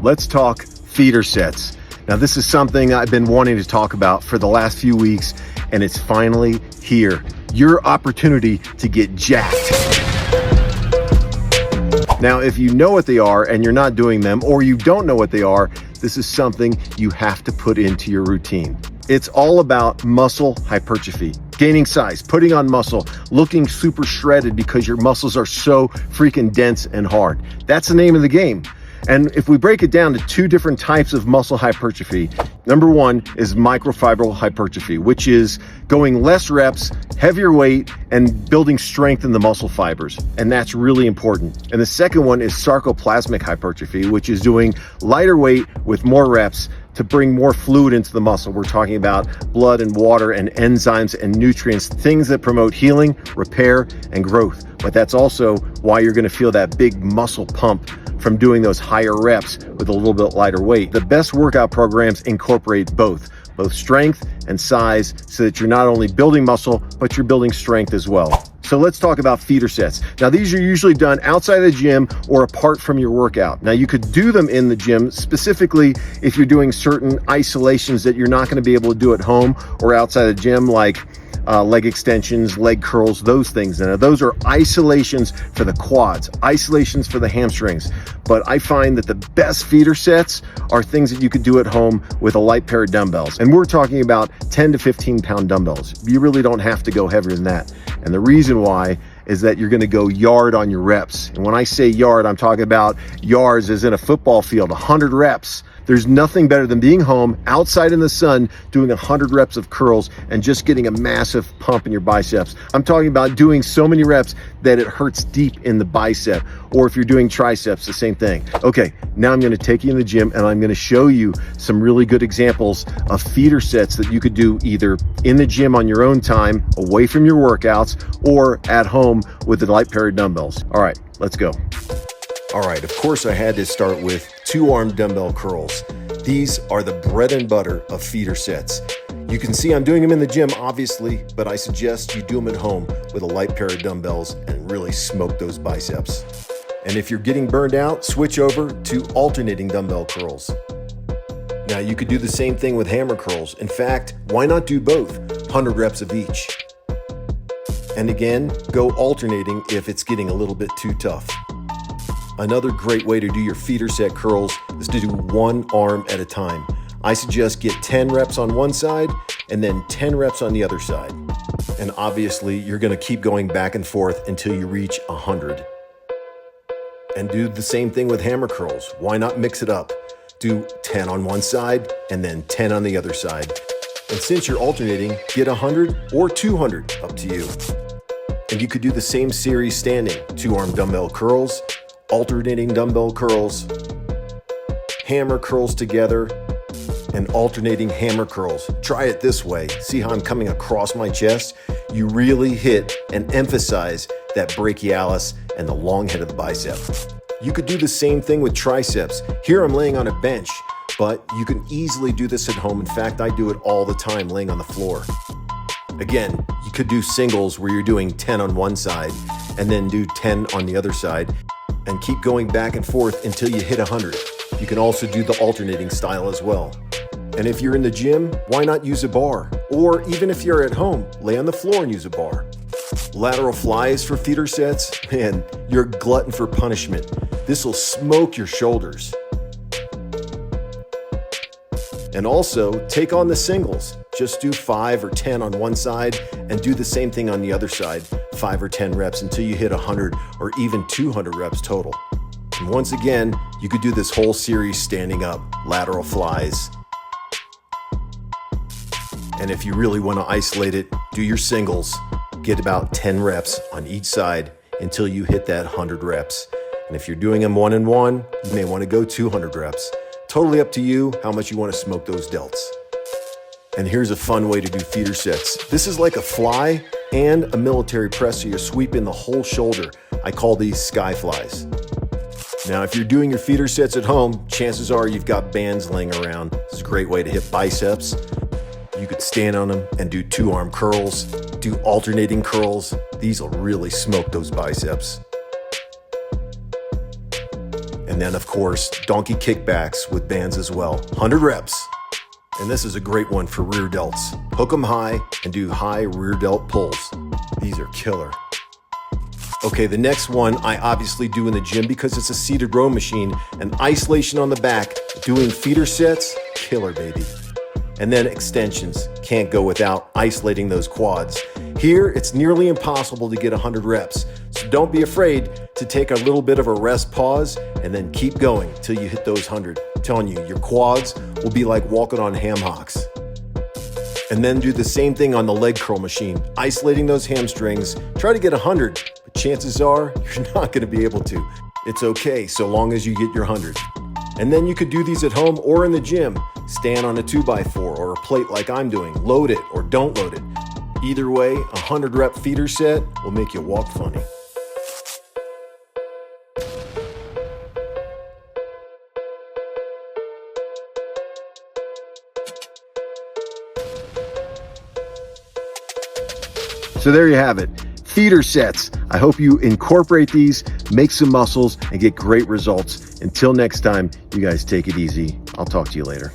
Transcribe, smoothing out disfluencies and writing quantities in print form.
let's talk feeder sets. Now, this is something I've been wanting to talk about for the last few weeks, and it's finally here. Your opportunity to get jacked. Now, if you know what they are and you're not doing them, or you don't know what they are, this is something you have to put into your routine. It's all about muscle hypertrophy, gaining size, putting on muscle, looking super shredded because your muscles are so freaking dense and hard. That's the name of the game. And if we break it down to two different types of muscle hypertrophy, number one is microfibril hypertrophy, which is going less reps, heavier weight, and building strength in the muscle fibers. And that's really important. And the second one is sarcoplasmic hypertrophy, which is doing lighter weight with more reps to bring more fluid into the muscle. We're talking about blood and water and enzymes and nutrients, things that promote healing, repair, and growth. But that's also why you're gonna feel that big muscle pump from doing those higher reps with a little bit lighter weight. The best workout programs incorporate both strength and size, so that you're not only building muscle, but you're building strength as well. So let's talk about feeder sets. Now, these are usually done outside of the gym or apart from your workout. Now, you could do them in the gym, specifically if you're doing certain isolations that you're not gonna be able to do at home or outside the gym, like leg extensions, leg curls, those things. Now, those are isolations for the quads, isolations for the hamstrings. But I find that the best feeder sets are things that you could do at home with a light pair of dumbbells. And we're talking about 10 to 15 pound dumbbells. You really don't have to go heavier than that. And the reason why is that you're gonna go yard on your reps. And when I say yard, I'm talking about yards as in a football field, 100 reps. There's nothing better than being home outside in the sun, doing 100 reps of curls and just getting a massive pump in your biceps. I'm talking about doing so many reps that it hurts deep in the bicep. Or if you're doing triceps, the same thing. Okay, now I'm gonna take you in the gym and I'm gonna show you some really good examples of feeder sets that you could do either in the gym on your own time, away from your workouts, or at home with a light pair of dumbbells. All right, let's go. All right, of course I had to start with 2-arm dumbbell curls. These are the bread and butter of feeder sets. You can see I'm doing them in the gym, obviously, but I suggest you do them at home with a light pair of dumbbells and really smoke those biceps. And if you're getting burned out, switch over to alternating dumbbell curls. Now, you could do the same thing with hammer curls. In fact, why not do both? 100 reps of each. And again, go alternating if it's getting a little bit too tough. Another great way to do your feeder set curls is to do one arm at a time. I suggest get 10 reps on one side and then 10 reps on the other side. And obviously, you're gonna keep going back and forth until you reach 100. And do the same thing with hammer curls. Why not mix it up? Do 10 on one side and then 10 on the other side. And since you're alternating, get 100 or 200, up to you. And you could do the same series standing, 2-arm dumbbell curls, alternating dumbbell curls, hammer curls together, and alternating hammer curls. Try it this way. See how I'm coming across my chest? You really hit and emphasize that brachialis and the long head of the bicep. You could do the same thing with triceps. Here I'm laying on a bench, but you can easily do this at home. In fact, I do it all the time laying on the floor. Again, you could do singles where you're doing 10 on one side and then do 10 on the other side, and keep going back and forth until you hit 100. You can also do the alternating style as well. And if you're in the gym, why not use a bar? Or even if you're at home, lay on the floor and use a bar. Lateral flies for feeder sets, man, you're a glutton for punishment. This will smoke your shoulders. And also, take on the singles. Just do 5 or 10 on one side and do the same thing on the other side, 5 or 10 reps until you hit 100 or even 200 reps total. And once again, you could do this whole series standing up, lateral flies. And if you really want to isolate it, do your singles. Get about 10 reps on each side until you hit that 100 reps. And if you're doing them one and one, you may want to go 200 reps. Totally up to you how much you want to smoke those delts. And here's a fun way to do feeder sets. This is like a fly and a military press, so you're sweeping the whole shoulder. I call these sky flies. Now, if you're doing your feeder sets at home, chances are you've got bands laying around. This is a great way to hit biceps. You could stand on them and do 2-arm curls, do alternating curls. These will really smoke those biceps. And then of course, donkey kickbacks with bands as well. 100 reps. And this is a great one for rear delts. Hook them high and do high rear delt pulls. These are killer. Okay, the next one I obviously do in the gym because it's a seated row machine, and isolation on the back, doing feeder sets, killer baby. And then extensions, can't go without isolating those quads. Here, it's nearly impossible to get 100 reps, so don't be afraid to take a little bit of a rest pause and then keep going till you hit those 100. I'm telling you, your quads will be like walking on ham hocks. And then do the same thing on the leg curl machine, isolating those hamstrings. Try to get 100, but chances are you're not gonna be able to. It's okay, so long as you get your 100. And then you could do these at home or in the gym. Stand on a 2x4 or a plate like I'm doing. Load it or don't load it. Either way, 100 rep feeder set will make you walk funny. So there you have it. Feeder sets. I hope you incorporate these, make some muscles, and get great results. Until next time, you guys take it easy. I'll talk to you later.